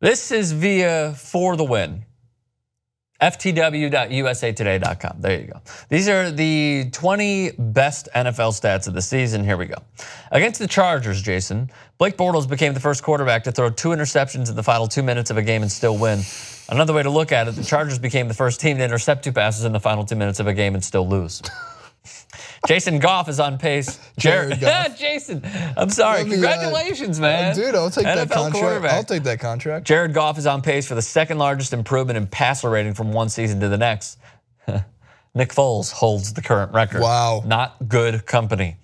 This is via For the Win. FTW.usatoday.com. There you go. These are the 20 best NFL stats of the season. Here we go. Against the Chargers, Jason, Blake Bortles became the first quarterback to throw 2 interceptions in the final 2 minutes of a game and still win. Another way to look at it, the Chargers became the first team to intercept 2 passes in the final 2 minutes of a game and still lose. Jason Goff is on pace. Jared Goff. Jason, I'm sorry. Congratulations, man. Dude, I'll take that contract. I'll take that contract. Jared Goff is on pace for the second largest improvement in passer rating from one season to the next. Nick Foles holds the current record. Wow. Not good company.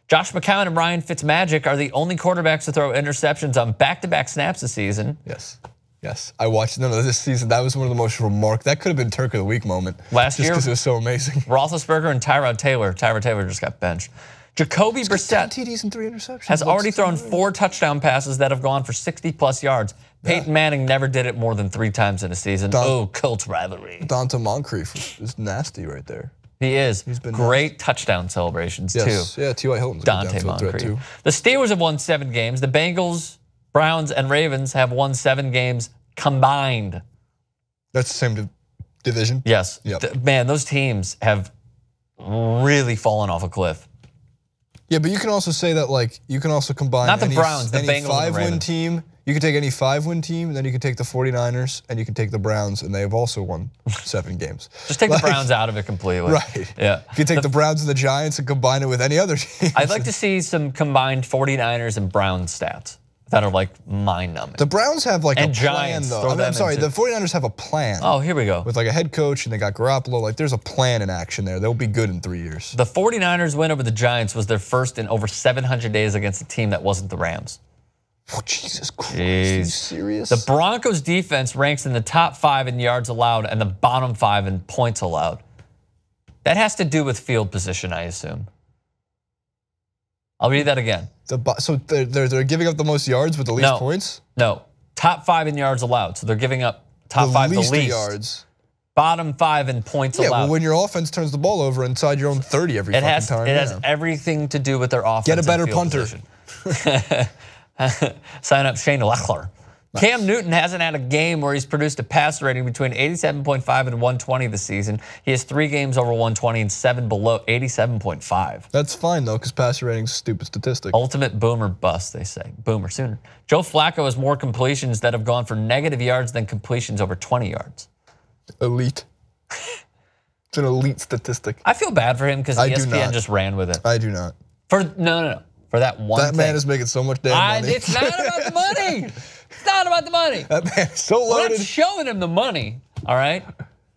Josh McCown and Ryan Fitzmagic are the only quarterbacks to throw interceptions on back-to-back snaps this season. Yes, I watched none of this season. That was one of the most remarkable. That could have been Turk of the Week moment. Last year, because it was so amazing. Roethlisberger and Tyrod Taylor. Tyrod Taylor just got benched. Jacoby Brissett 10 TDs and 3 interceptions. Has already thrown 4 touchdown passes that have gone for 60+ yards. Peyton Manning never did it more than 3 times in a season. Colts rivalry. Donta Moncrief is nasty right there. He is. He's been great touchdown celebrations too. Yeah, T.Y. Hilton's Dante Moncrief. The Steelers have won 7 games. The Bengals, Browns, and Ravens have won 7 games combined. That's the same division? Yes. Yep. Man, those teams have really fallen off a cliff. Yeah, but you can also say that, like, you can also combine not the Browns, the Bengals, 5-win team. You can take any 5-win team, and then you can take the 49ers, and you can take the Browns, and they have also won 7 games. Just take the Browns out of it completely. Right. Yeah. You can take the Browns and the Giants and combine it with any other team. I'd like to see some combined 49ers and Browns stats that are like mind-numbing. The Browns have like a Giants, plan, though. I'm sorry, the 49ers have a plan. Oh, here we go. With like a head coach, and they got Garoppolo. Like, there's a plan in action there. They'll be good in 3 years. The 49ers win over the Giants was their first in over 700 days against a team that wasn't the Rams. Oh, Jesus Christ, are you serious? The Broncos defense ranks in the top 5 in yards allowed and the bottom 5 in points allowed. That has to do with field position, I assume. I'll read that again. So they're giving up the most yards with the least points? No, top 5 in yards allowed. So they're giving up top 5 the least yards. Bottom 5 in points allowed. Yeah, well, when your offense turns the ball over inside your own 30 every fucking time. It has everything to do with their offense. Get a better punter. Sign up Shane Lechler. Nice. Cam Newton hasn't had a game where he's produced a passer rating between 87.5 and 120 this season. He has 3 games over 120 and 7 below 87.5. That's fine though, because passer rating's a stupid statistic. Ultimate boomer bust, they say. Boomer sooner. Joe Flacco has more completions that have gone for negative yards than completions over 20 yards. Elite. It's an elite statistic. I feel bad for him because ESPN just ran with it. I do not. No. For that one thing. That man is making so much damn money. It's not about the money. It's not about the money. That man is so loaded. We're not showing him the money, all right?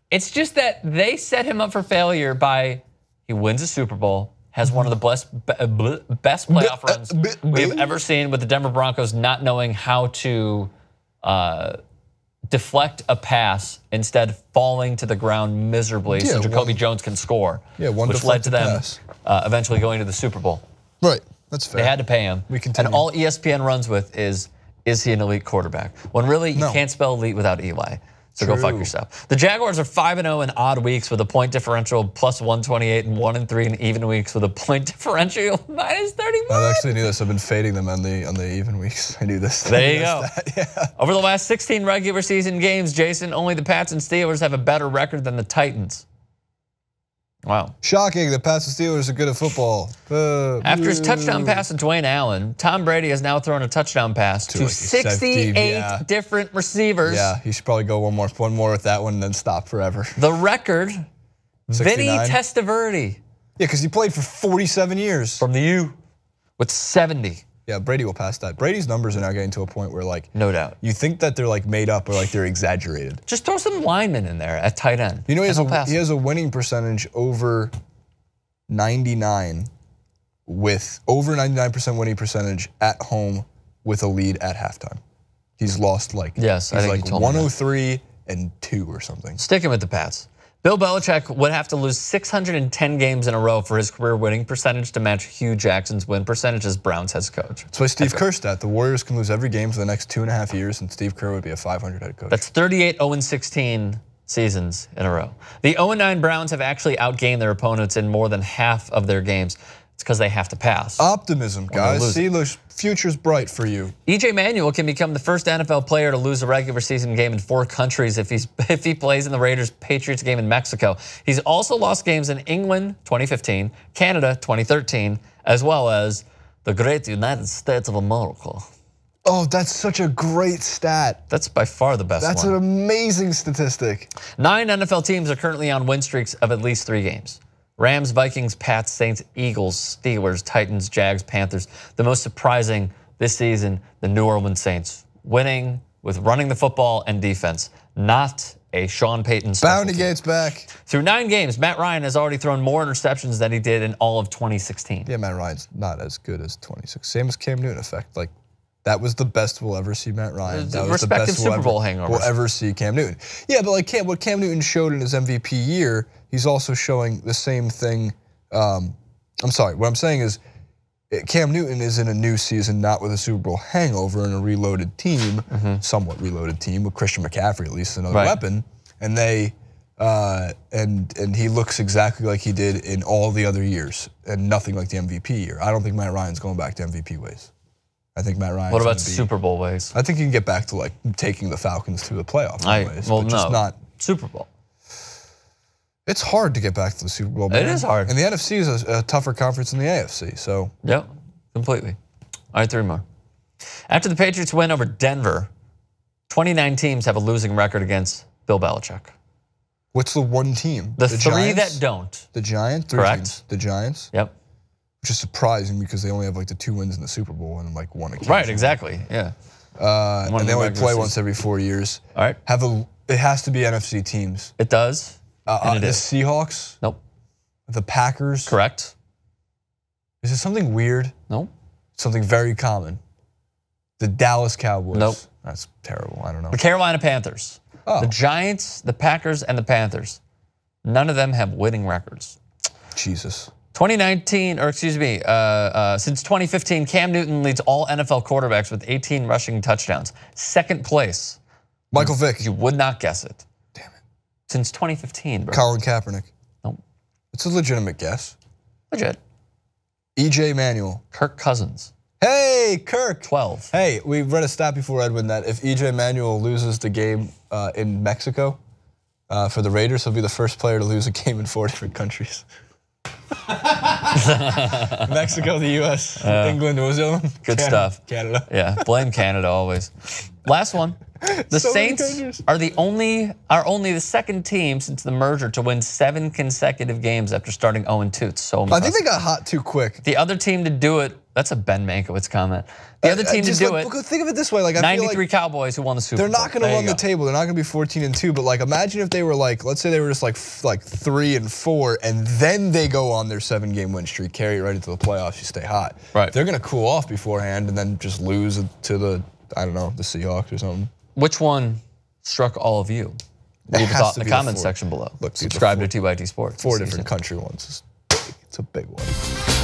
It's just that they set him up for failure by he wins a Super Bowl, has one of the best playoff runs we've ever seen with the Denver Broncos not knowing how to deflect a pass, instead falling to the ground miserably so Jacoby Jones can score, which led to them eventually going to the Super Bowl. Right, that's fair. They had to pay him. And all ESPN runs with is he an elite quarterback? When really you can't spell elite without Eli. So go fuck yourself. The Jaguars are 5-0 in odd weeks with a point differential plus 128 and 1-3 in even weeks with a point differential minus 31. I actually knew this. I've been fading them on the even weeks. I knew this. There you go. Over the last 16 regular season games, Jason, only the Pats and Steelers have a better record than the Titans. Wow. Shocking, the Pats and Steelers are good at football. After his touchdown pass to Dwayne Allen, Tom Brady has now thrown a touchdown pass to 68 different receivers. Yeah, he should probably go one more with that one and then stop forever. The record, 69? Vinny Testaverde. Yeah, because he played for 47 years. From the U with 70. Yeah, Brady will pass that. Brady's numbers are now getting to a point where, like, no doubt, you think that they're like made up or like they're exaggerated. Just throw some linemen in there at tight end. You know, he has a winning percentage over 99 with over 99% winning percentage at home with a lead at halftime. He's lost like I think like 103 and 2 or something. Sticking with the Pats. Bill Belichick would have to lose 610 games in a row for his career winning percentage to match Hue Jackson's win percentage as Browns head coach. That's why Steve Kerr's that. The Warriors can lose every game for the next 2.5 years, and Steve Kerr would be a 500 head coach. That's 38 0-16 seasons in a row. The 0-9 Browns have actually outgained their opponents in more than half of their games. It's because they have to pass. Optimism, guys. See, the future's bright for you. Manuel can become the first NFL player to lose a regular season game in 4 countries if he plays in the Raiders-Patriots game in Mexico. He's also lost games in England 2015, Canada 2013, as well as the great United States of America. Oh, that's such a great stat. That's by far the best one. That's an amazing statistic. 9 NFL teams are currently on win streaks of at least 3 games. Rams, Vikings, Pats, Saints, Eagles, Steelers, Titans, Jags, Panthers. The most surprising this season, the New Orleans Saints, winning with running the football and defense, not a Sean Payton special Bounty Gates back. Through 9 games, Matt Ryan has already thrown more interceptions than he did in all of 2016. Yeah, Matt Ryan's not as good as 26. Same as Cam Newton effect. Like, that was the best we'll ever see Matt Ryan. That was the best Super Bowl hangovers. We'll ever see Cam Newton. Yeah, but like what Cam Newton showed in his MVP year, he's also showing the same thing. I'm sorry, what I'm saying is Cam Newton is in a new season, not with a Super Bowl hangover, and a reloaded team, somewhat reloaded team, with Christian McCaffrey at least another weapon, and they and he looks exactly like he did in all the other years, and nothing like the MVP year. I don't think Matt Ryan's going back to MVP ways. I think Matt Ryan. What about Super Bowl ways? I think he can get back to like taking the Falcons to the playoff ways, well, but just not Super Bowl. It's hard to get back to the Super Bowl. Man. It is hard. And the NFC is a tougher conference than the AFC. So yep, completely. All right, 3 more. After the Patriots win over Denver, 29 teams have a losing record against Bill Belichick. What's the one team? The 3 Giants? That don't. The Giants? 3 Correct. Teams. The Giants? Yep. Which is surprising because they only have like the 2 wins in the Super Bowl and like 1 occasion. Right, exactly, yeah. And they only play once every 4 years. All right. It has to be NFC teams. It does. The Seahawks? Nope. The Packers? Correct. Is it something weird? Nope. Something very common. The Dallas Cowboys? Nope. That's terrible, I don't know. The Carolina Panthers. Oh. The Giants, the Packers, and the Panthers. None of them have winning records. Jesus. 2019, or excuse me, since 2015, Cam Newton leads all NFL quarterbacks with 18 rushing touchdowns. 2nd place. Michael Vick. You would not guess it. Damn it. Since 2015, bro. Colin Kaepernick. Nope. It's a legitimate guess. Legit. EJ Manuel. Kirk Cousins. Hey, Kirk. 12. Hey, we read a stat before, Edwin, that if EJ Manuel loses the game in Mexico for the Raiders, he'll be the first player to lose a game in 4 different countries. Mexico, the US, England, New Zealand. Good stuff. Canada. Yeah, blame Canada always. Last one. The Saints are only the 2nd team since the merger to win 7 consecutive games after starting 0-2. It's so impressive. I think they got hot too quick. The other team to do it, that's a Ben Mankiewicz comment. The other team to do it, think of it this way, like I 93 feel like Cowboys who won the Super Bowl. They're not going to run the table. They're not going to be 14-2. But like, imagine if they were like, let's say they were just like 3-4, and then they go on their 7-game win streak, carry it right into the playoffs. You stay hot. Right. They're going to cool off beforehand and then just lose to the, I don't know, the Seahawks or something. Which one struck all of you? Leave a thought in the comment section below. Look, subscribe to TYT Sports. 4 different country ones. It's a big one.